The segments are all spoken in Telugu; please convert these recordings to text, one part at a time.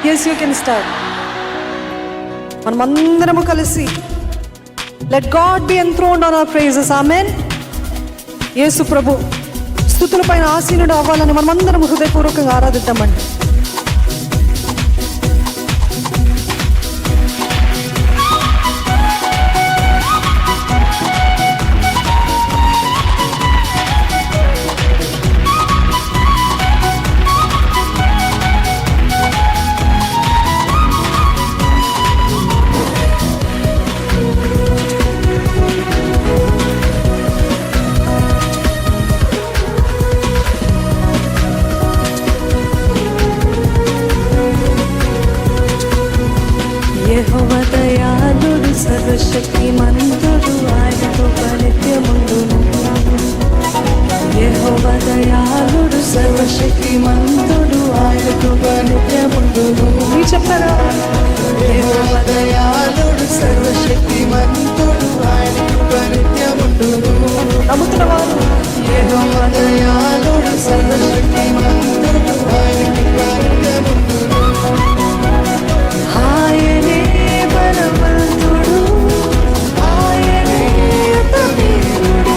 Yes, you can start. మనమందరము కలిసి let God be enthroned on our praises. Amen. యేసు ప్రభు స్తుతుల పైన ఆసీనుడు అవ్వాలని మనమందరం హృదయపూర్వకంగా ఆరాధిద్దామండి. యెహోవా దయాళుడు సర్వశక్తిమంతుడు ఆయనకు నిత్యముండును. యెహోవా దయాళుడు సర్వశక్తిమంతుడు ఆయనకు నిత్యముండును. మీరు చెప్తారా? యెహోవా దయాళుడు సర్వశక్తిమంతుడు ఆయనకు నిత్యముండును. నమ్ముతున్న వారు యెహోవా దయాళుడు సర్వశక్తిమంతుడు ఆయనకు నిత్యముండును. ఆయనే బలవంతుడు, ఆయనే వీరుడు,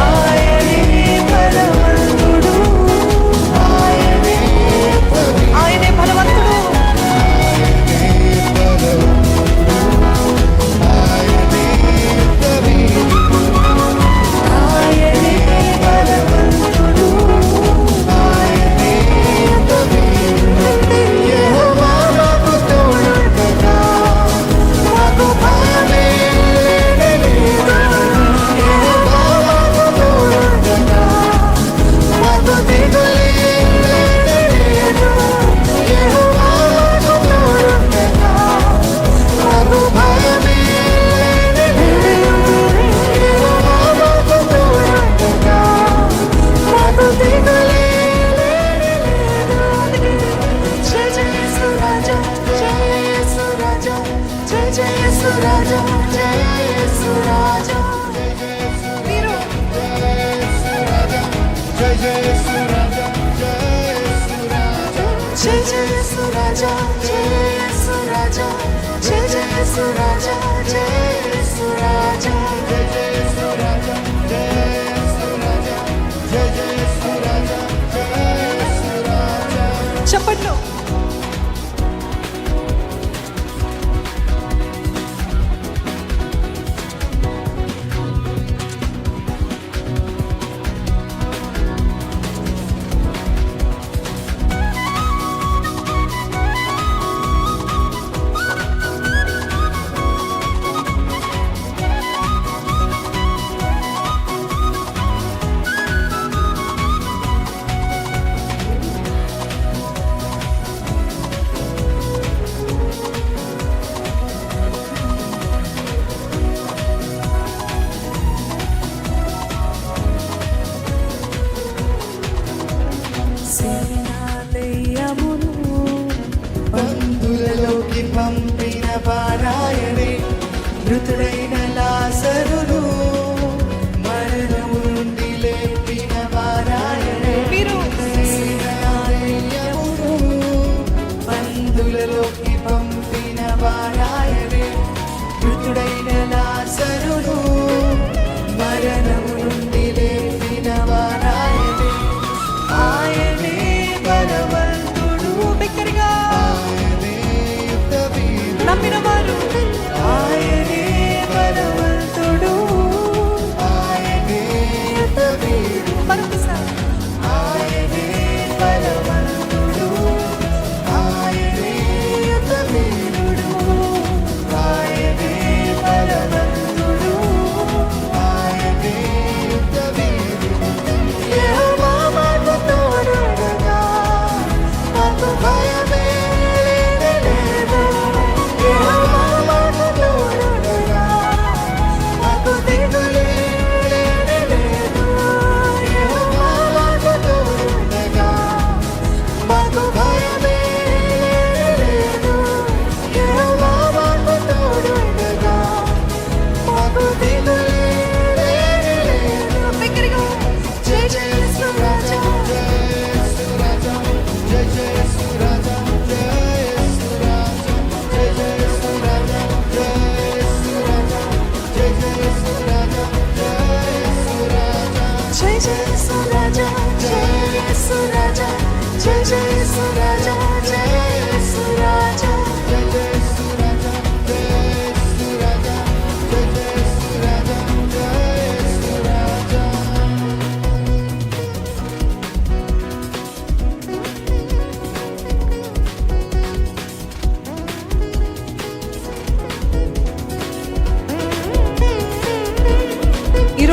ఆయనే బలవంతుడు, ఆయనే ఆయనే బలవంతుడు. ఆయనే బలవంతుడు, ఆయనే వీరుడు. యెహోవా మాకు తోడుండగా మాకు భయమే లేదు. యెహోవా మాకు తోడుండగా మాకు దిగులే లేదు. యెహోవా మాకు తోడుండగా మాకు భయమే లేదు. యెహోవా మాకు తోడుండగా మాకు దిగులే లేదు. జయ జయ యేసు రాజా, జయ యేసు రాజా, జయ జయ యేసు రాజా, జయ యేసు రాజా. మీరు జయ జయ యేసు రాజా, జయ యేసు రాజా, జయ జయ యేసు రాజా, జయ యేసు రాజా. చెప్పండి. సేనాలయమును బంధులలోకి పంపిన వారాయనే, మృతుడైన లాజరును మరణము నుండి లేపిన వారాయనే. మీరు సేనాలయమును బంధులలోకి పంపిన వారాయనే, మృతుడైన లాజరును మరణము నుండి లేపిన వారాయనే. ఆయనే బలవంతుడు, బిగ్గరగా ఆయనే యుద్ధవీరుడు, నమ్మిన వారు ఆయనే బలవంతుడు, ఆయనే యుద్ధవీరుడు, మరొకసారి ఆయనే బలవంతుడు, ఆయనే యుద్ధవీరుడు, ఆయనే బలవంతుడు, ఆయనే యుద్ధవీరుడు. యెహోవా మాకు తోడుండగా మాకు భయమే లేదు. యెహోవా మాకు తోడుండగా మాకు దిగులే లేదు. యెహోవా మాకు తోడుండగా మాకు భయమే లేదు. యెహోవా మాకు తోడుండగా మాకు దిగులే లేదు. బిగ్గరగా జయ జయ యేసు రాజా, జయ యేసు రాజా, జయ జయ యేసు రాజా.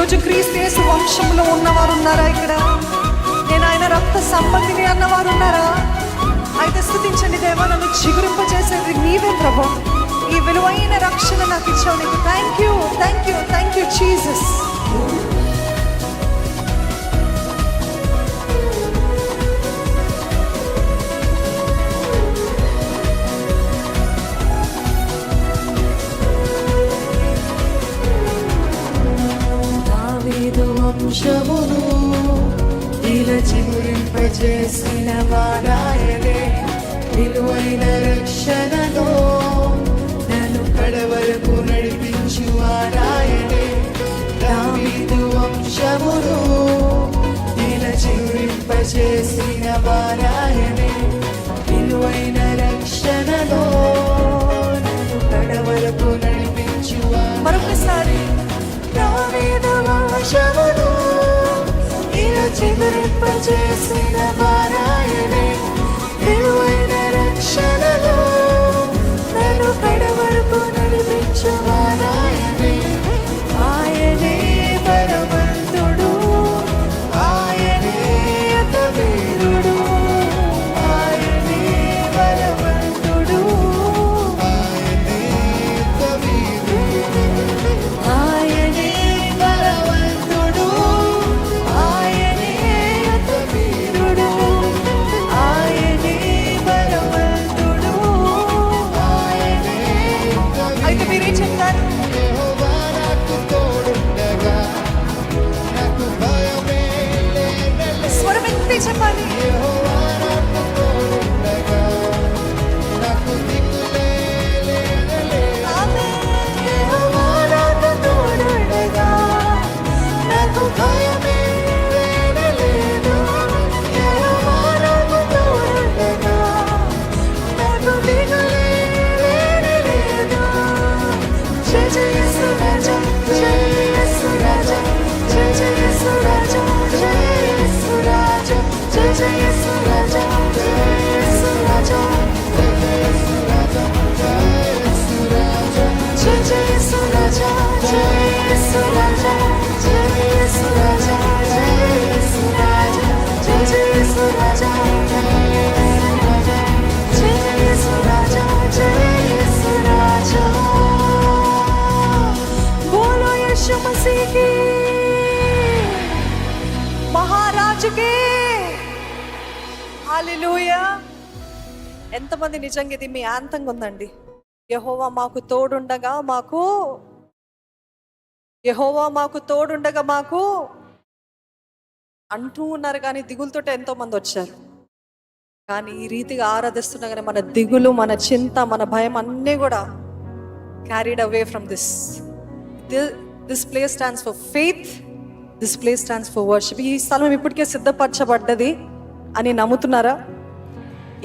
ఈరోజు క్రీస్తు యేసు వంశంలో ఉన్నవారు ఉన్నారా ఇక్కడ? నేను ఆయన రక్త సంబంధిని అన్నవారు ఉన్నారా? అయితే స్తుతించండి, దేవా నన్ను చిగురింపజేసేది నీవే ప్రభు. ఈ విలువైన రక్షణ నాకు ఇచ్చావు, నీకు thank you, thank you, thank you Jesus. దావీదు వంశమును ఇలా చిగురింపజేసిన వారాయనే, విలువైన రక్షణలో నన్ను కడవరకు నడిపించు వారాయనే. దావీదు వంశమును ఇలా చిగురింపజేసిన వారాయనే, విలువైన రక్షణలో నన్ను కడవరకు నడిపించు మరొకసారి దావీదు వంశమును ఇలా చిగురింపజేసిన వారాయనే, విలువైన రక్షణలో నన్ను కడవరకు నడిపించు వారాయనే. ఆయనే బలవంతుడు, ఆయనే అతవీరుడు, ఆయనే బలవంతుడు, ఆయనే అతవీరుడు, ఆయనే బలవంతుడు, ఆయనే అతవీరుడు, ఆయనే బలవంతుడు, ఆయనే అతవీరుడు. అయితే మీరేం చెప్తారు? యెహోవా నాకు తోడుండగా నాకు భయమే లేనే. స్వరమెత్తి చెప్పాలి. యెహోవా నాకు తోడుండగా నాకు దిగులే లేనే. ఆమేన్. యెహోవా నాకు తోడుండగా నాకు భయమే లేనే లేదు. యెహోవా నాకు తోడుండగా నాకు దిగులే లేనే లేదు. జయ జయ యేసు రాజా, జయ యేసు రాజా, జయ జయ యేసు రాజా, జయ యేసు రాజా, జయ జయ యేసు రాజా, జయ యేసు రాజా, జయ యేసు రాజా, జయ యేసు రాజా, జయ జయ యేసు రాజా, జయ యేసు రాజా, జయ యేసు రాజా, జయ యేసు రాజా, జయ జయ యేసు రాజా, జయ యేసు రాజా, జయ యేసు రాజా. बोलो यीशु मसीह की, మహారాజు కి హల్లెలూయా. ఎంతమంది నిజంగా ఇది మీ యాంతంగా ఉందండి? యెహోవా మాకు తోడుండగా మాకు, యెహోవా మాకు తోడుండగా మాకు అంటూ ఉన్నారు, కానీ దిగులతోటే ఎంతో మంది వచ్చారు. కానీ ఈ రీతిగా ఆరాధిస్తుండగానే మన దిగులు, మన చింత, మన భయం అన్నీ కూడా carried away from this. This place stands for faith. This place stands for worship. ఈ స్థలం ఇప్పటికే సిద్ధపరచబడ్డది అని నమ్ముతున్నారా?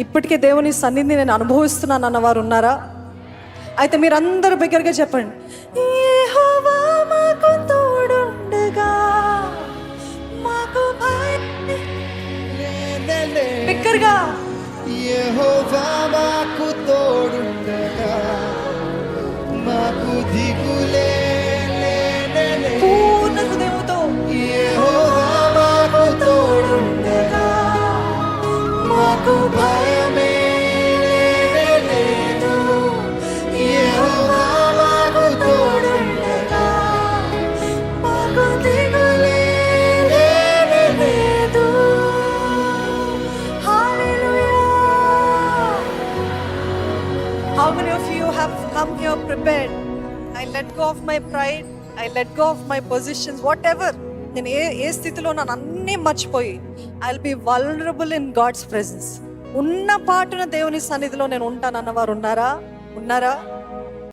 ఇప్పటికే దేవుని సన్నిధిని నేను అనుభవిస్తున్నాను అన్నవారు ఉన్నారా? అయితే మీరందరూ బిగ్గరగా చెప్పండి, యెహోవా మాకు తోడుండగా మాకు భయం లేనే. బిగ్గరగా. యెహోవా మాకు తోడుండగా మాకు దిగులే లేనే. పూర్ణ హృదయంతో యెహోవా మాకు తోడుండగా మాకు భయమే లేనే లేదు. యెహోవా మాకు తోడుండగా మాకు దిగులే లేనే లేదు. Hallelujah. How many of you have come here prepared? I let go of my pride. I let go of my positions, whatever. నేను ఏ స్థితిలో నన్ను అన్నీ మర్చిపోయి I'll be vulnerable in God's presence. ఉన్న పాటున దేవుని సన్నిధిలో నేను ఉంటానన్నవారు ఉన్నారా?